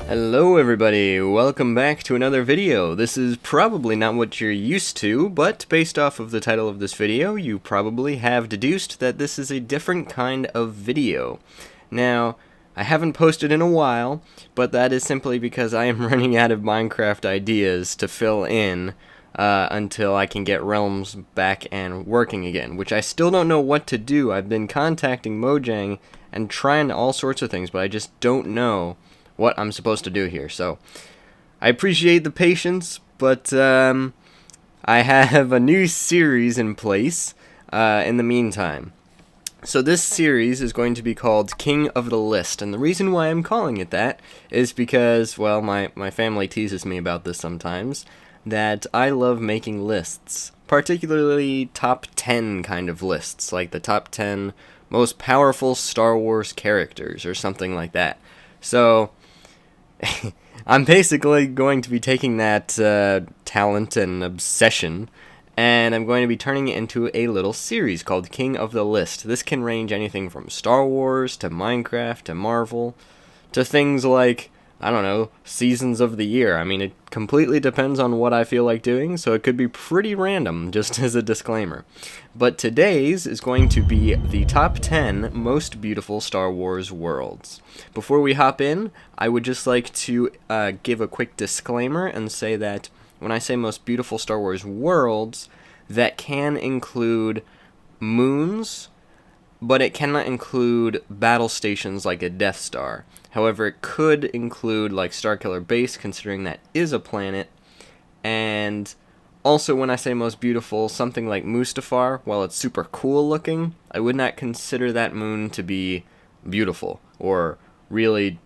Hello everybody, welcome back to another video. This is probably not what you're used to, but based off of the title of this video, you probably have deduced that this is a different kind of video. Now, I haven't posted in a while, but that is simply because I am running out of Minecraft ideas to fill in until I can get Realms back and working again, which I still don't know what to do. I've been contacting Mojang and trying all sorts of things, but I just don't know what I'm supposed to do here. So I appreciate the patience, but I have a new series in place in the meantime. So this series is going to be called King of the List, and the reason why I'm calling it that is because, well, my family teases me about this sometimes, that I love making lists, particularly top 10 kind of lists, like the top 10 most powerful Star Wars characters or something like that. So I'm basically going to be taking that talent and obsession, and I'm going to be turning it into a little series called King of the List. This can range anything from Star Wars to Minecraft to Marvel to things like, I don't know, seasons of the year. I mean, it completely depends on what I feel like doing, so it could be pretty random, just as a disclaimer. But today's is going to be the top 10 most beautiful Star Wars worlds. Before we hop in, I would just like to give a quick disclaimer and say that when I say most beautiful Star Wars worlds, that can include moons, but it cannot include battle stations like a Death Star. However, it could include like Starkiller Base, considering that is a planet. And also, when I say most beautiful, something like Mustafar, while it's super cool looking, I would not consider that moon to be beautiful or really,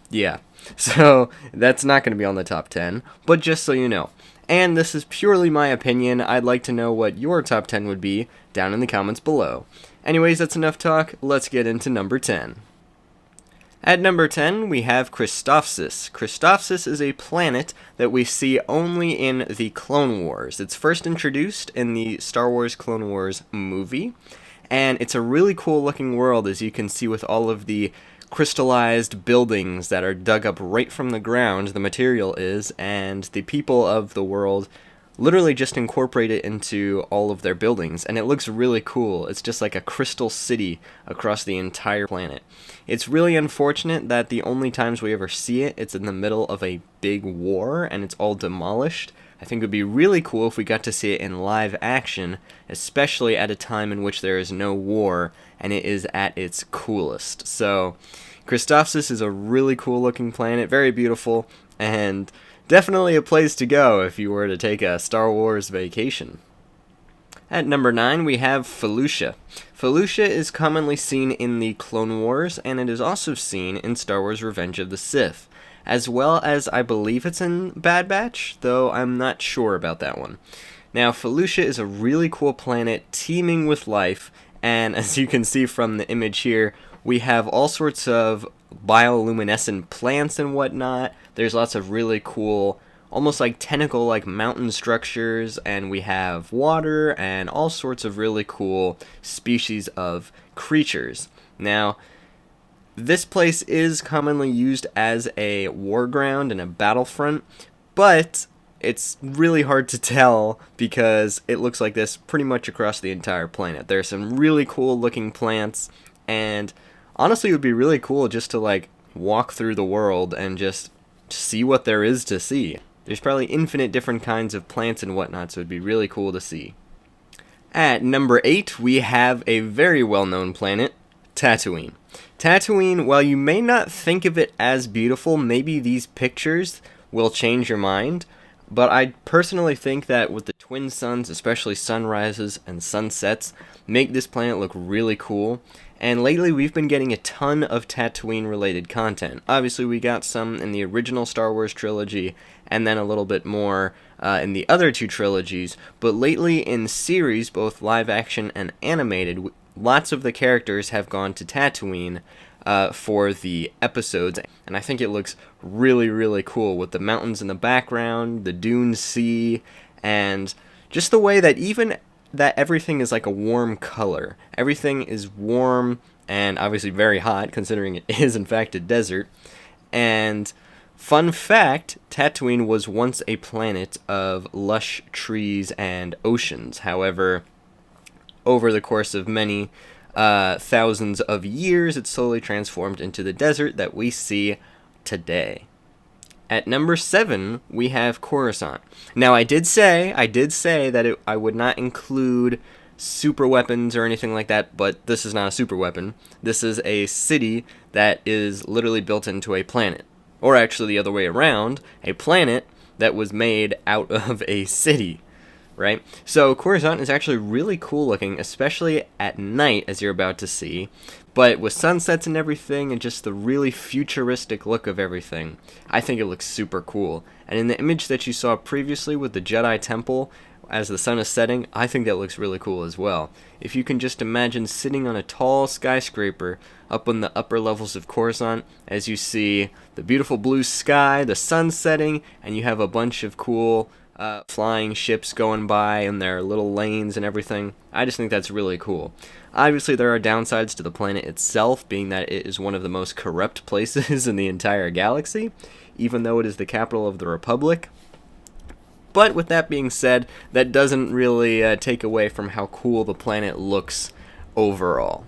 yeah. So that's not going to be on the top 10, but just so you know. And this is purely my opinion. I'd like to know what your top 10 would be down in the comments below. Anyways, that's enough talk. Let's get into number 10. At number 10, we have Christophsis. Christophsis is a planet that we see only in the Clone Wars. It's first introduced in the Star Wars Clone Wars movie, and it's a really cool looking world, as you can see with all of the crystallized buildings that are dug up right from the ground, the material is, and the people of the world literally just incorporate it into all of their buildings, and it looks really cool. It's just like a crystal city across the entire planet. It's really unfortunate that the only times we ever see it, it's in the middle of a big war, and it's all demolished. I think it would be really cool if we got to see it in live action, especially at a time in which there is no war, and it is at its coolest. So, Christophsis is a really cool looking planet, very beautiful, and definitely a place to go if you were to take a Star Wars vacation. At number 9, we have Felucia. Felucia is commonly seen in the Clone Wars, and it is also seen in Star Wars Revenge of the Sith, as well as I believe it's in Bad Batch, though I'm not sure about that one. Now, Felucia is a really cool planet teeming with life, and as you can see from the image here, we have all sorts of bioluminescent plants and whatnot. There's lots of really cool, almost like tentacle-like mountain structures, and we have water and all sorts of really cool species of creatures. Now, this place is commonly used as a war ground and a battlefront, but it's really hard to tell because it looks like this pretty much across the entire planet. There are some really cool looking plants, and honestly, it would be really cool just to like walk through the world and just see what there is to see. There's probably infinite different kinds of plants and whatnot, so it'd be really cool to see. At number 8, we have a very well-known planet, Tatooine. Tatooine, while you may not think of it as beautiful, maybe these pictures will change your mind, but I personally think that with the twin suns, especially sunrises and sunsets, make this planet look really cool. And lately we've been getting a ton of Tatooine-related content. Obviously we got some in the original Star Wars trilogy, and then a little bit more in the other two trilogies, but lately in series, both live-action and animated, lots of the characters have gone to Tatooine for the episodes, and I think it looks really, really cool with the mountains in the background, the dune sea, and just the way that even that everything is like a warm color. Everything is warm and obviously very hot, considering it is in fact a desert, and Fun fact, Tatooine was once a planet of lush trees and oceans. However, over the course of many thousands of years, it slowly transformed into the desert that we see today. At number 7, we have Coruscant. Now, I did say that I would not include super weapons or anything like that, but this is not a super weapon. This is a city that is literally built into a planet. Or actually the other way around, a planet that was made out of a city, right? So Coruscant is actually really cool looking, especially at night, as you're about to see. But with sunsets and everything, and just the really futuristic look of everything, I think it looks super cool. And in the image that you saw previously with the Jedi Temple, as the sun is setting, I think that looks really cool as well. If you can just imagine sitting on a tall skyscraper up on the upper levels of Coruscant, as you see the beautiful blue sky, the sun setting, and you have a bunch of cool flying ships going by in their little lanes and everything. I just think that's really cool. Obviously, there are downsides to the planet itself, being that it is one of the most corrupt places in the entire galaxy, even though it is the capital of the Republic. But with that being said, that doesn't really take away from how cool the planet looks overall.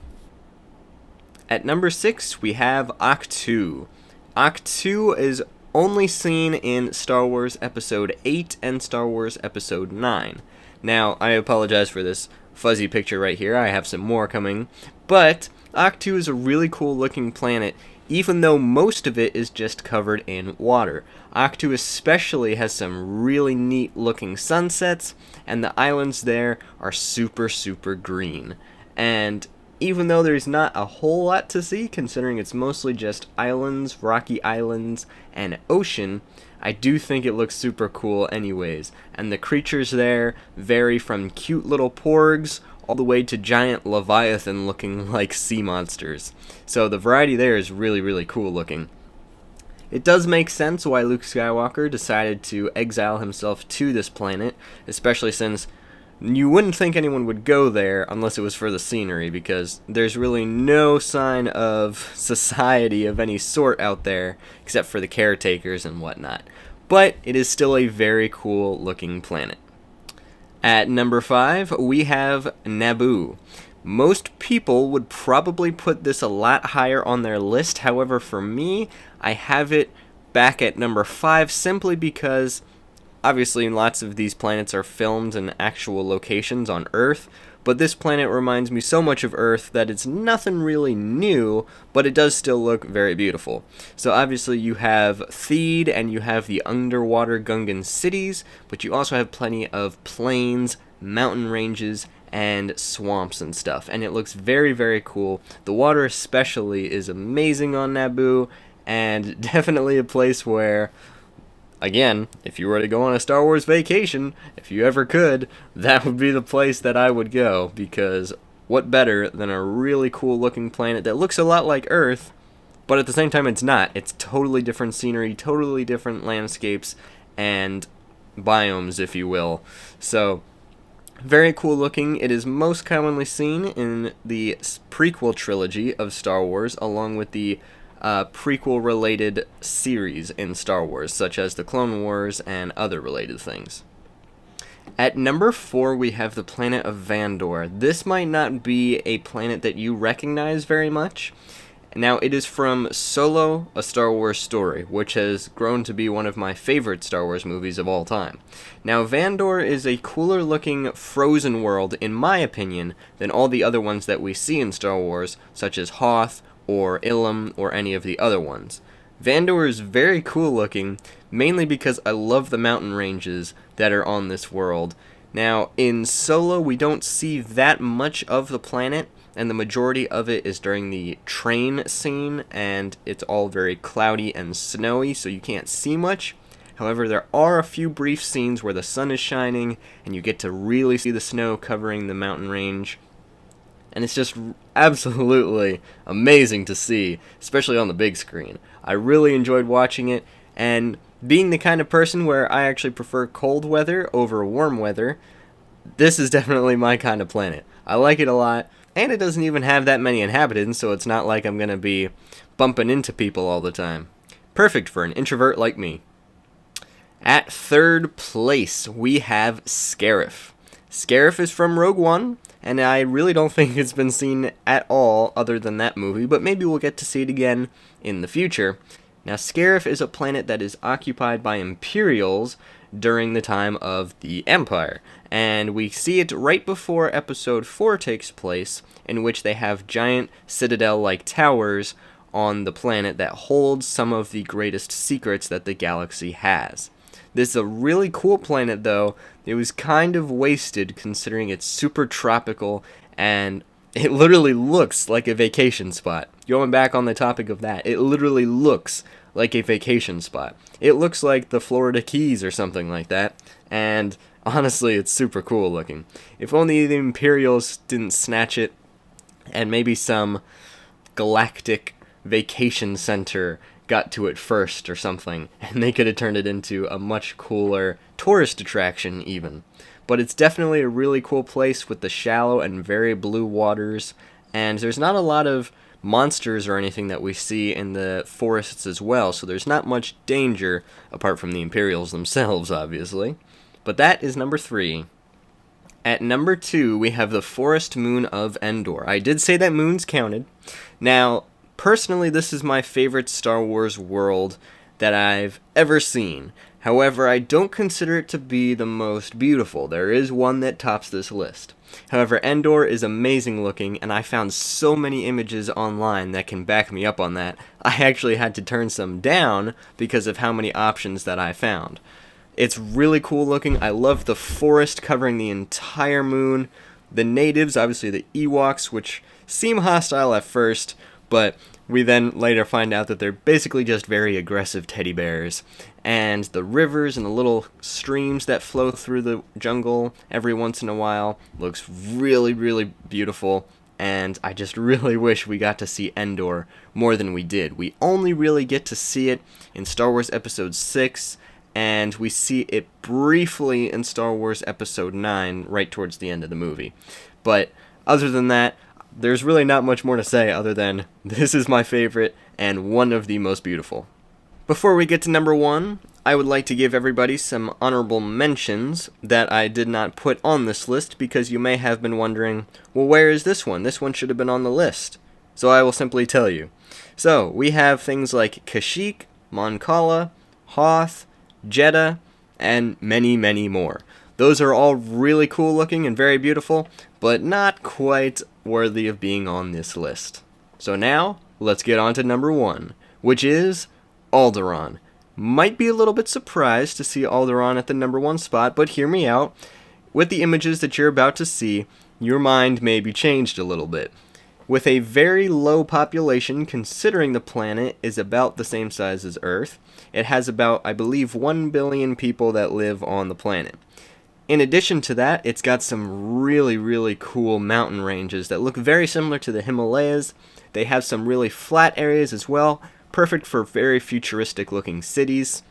At number 6, we have Octo. Octo is only seen in Star Wars Episode 8 and Star Wars Episode 9. Now, I apologize for this fuzzy picture right here. I have some more coming. But Octo is a really cool looking planet, even though most of it is just covered in water. Octo especially has some really neat looking sunsets, and the islands there are super, super green. And even though there's not a whole lot to see, considering it's mostly just islands, rocky islands, and ocean, I do think it looks super cool anyways. And the creatures there vary from cute little porgs all the way to giant leviathan looking like sea monsters. So the variety there is really, really cool looking. It does make sense why Luke Skywalker decided to exile himself to this planet, especially since you wouldn't think anyone would go there unless it was for the scenery, because there's really no sign of society of any sort out there except for the caretakers and whatnot. But it is still a very cool looking planet. At number 5, we have Naboo. Most people would probably put this a lot higher on their list. However, for me, I have it back at number 5 simply because obviously lots of these planets are filmed in actual locations on Earth, but this planet reminds me so much of Earth that it's nothing really new, but it does still look very beautiful. So obviously you have Theed and you have the underwater Gungan cities, but you also have plenty of plains, mountain ranges, and swamps and stuff, and it looks very, very cool. The water especially is amazing on Naboo, and definitely a place where, again, if you were to go on a Star Wars vacation, if you ever could, that would be the place that I would go, because what better than a really cool looking planet that looks a lot like Earth, but at the same time it's not. It's totally different scenery, totally different landscapes, and biomes, if you will. So, very cool looking. It is most commonly seen in the prequel trilogy of Star Wars, along with the prequel-related series in Star Wars, such as the Clone Wars and other related things. At number 4, we have the planet of Vandor. This might not be a planet that you recognize very much. Now, it is from Solo, A Star Wars Story, which has grown to be one of my favorite Star Wars movies of all time. Now, Vandor is a cooler-looking frozen world, in my opinion, than all the other ones that we see in Star Wars, such as Hoth, or Ilum, or any of the other ones. Vandor is very cool looking, mainly because I love the mountain ranges that are on this world. Now, in Solo, we don't see that much of the planet, and the majority of it is during the train scene, and it's all very cloudy and snowy, so you can't see much. However, there are a few brief scenes where the sun is shining, and you get to really see the snow covering the mountain range. And it's just absolutely amazing to see, especially on the big screen. I really enjoyed watching it, and being the kind of person where I actually prefer cold weather over warm weather, this is definitely my kind of planet. I like it a lot, and it doesn't even have that many inhabitants, so it's not like I'm going to be bumping into people all the time. Perfect for an introvert like me. At third place, we have Scarif. Scarif is from Rogue One, and I really don't think it's been seen at all other than that movie, but maybe we'll get to see it again in the future. Now, Scarif is a planet that is occupied by Imperials during the time of the Empire, and we see it right before Episode 4 takes place, in which they have giant citadel-like towers on the planet that holds some of the greatest secrets that the galaxy has. This is a really cool planet, though. It was kind of wasted considering it's super tropical, and it literally looks like a vacation spot. Going back on the topic of that, it literally looks like a vacation spot. It looks like the Florida Keys or something like that, and honestly, it's super cool looking. If only the Imperials didn't snatch it, and maybe some galactic vacation center got to it first or something, and they could have turned it into a much cooler tourist attraction even. But it's definitely a really cool place with the shallow and very blue waters, and there's not a lot of monsters or anything that we see in the forests as well, so there's not much danger apart from the Imperials themselves, obviously. But that is number 3. At number 2, we have the forest moon of Endor. I did say that moons counted. Now, personally, this is my favorite Star Wars world that I've ever seen. However, I don't consider it to be the most beautiful. There is one that tops this list. However, Endor is amazing looking, and I found so many images online that can back me up on that. I actually had to turn some down because of how many options that I found. It's really cool looking. I love the forest covering the entire moon. The natives, obviously the Ewoks, which seem hostile at first, but we then later find out that they're basically just very aggressive teddy bears. And the rivers and the little streams that flow through the jungle every once in a while looks really, really beautiful. And I just really wish we got to see Endor more than we did. We only really get to see it in Star Wars Episode 6, and we see it briefly in Star Wars Episode 9 right towards the end of the movie. But other than that, there's really not much more to say other than this is my favorite and one of the most beautiful. Before we get to number 1, I would like to give everybody some honorable mentions that I did not put on this list because you may have been wondering, well, where is this one? This one should have been on the list. So I will simply tell you. So, we have things like Kashyyyk, Mon Cala, Hoth, Jeddah, and many, many more. Those are all really cool looking and very beautiful, but not quite worthy of being on this list. So now, let's get on to number 1, which is Alderaan. Might be a little bit surprised to see Alderaan at the number 1 spot, but hear me out. With the images that you're about to see, your mind may be changed a little bit. With a very low population, considering the planet is about the same size as Earth, it has about, I believe, 1 billion people that live on the planet. In addition to that, it's got some really, really cool mountain ranges that look very similar to the Himalayas. They have some really flat areas as well, perfect for very futuristic looking cities.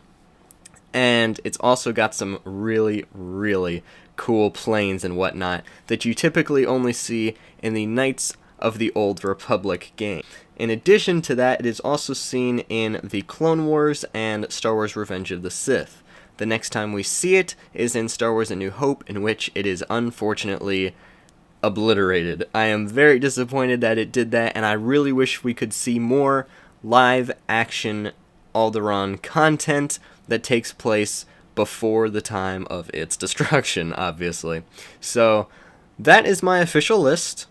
And it's also got some really, really cool plains and whatnot that you typically only see in the Knights of the Old Republic game. In addition to that, it is also seen in the Clone Wars and Star Wars Revenge of the Sith. The next time we see it is in Star Wars A New Hope, in which it is unfortunately obliterated. I am very disappointed that it did that, and I really wish we could see more live-action Alderaan content that takes place before the time of its destruction, obviously. So, that is my official list.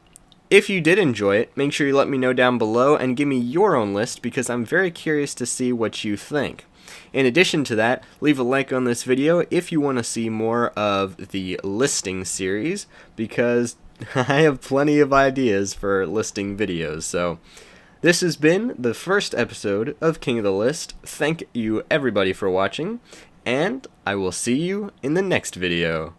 If you did enjoy it, make sure you let me know down below and give me your own list because I'm very curious to see what you think. In addition to that, leave a like on this video if you want to see more of the listing series, because I have plenty of ideas for listing videos. So, this has been the first episode of King of the List. Thank you everybody for watching, and I will see you in the next video.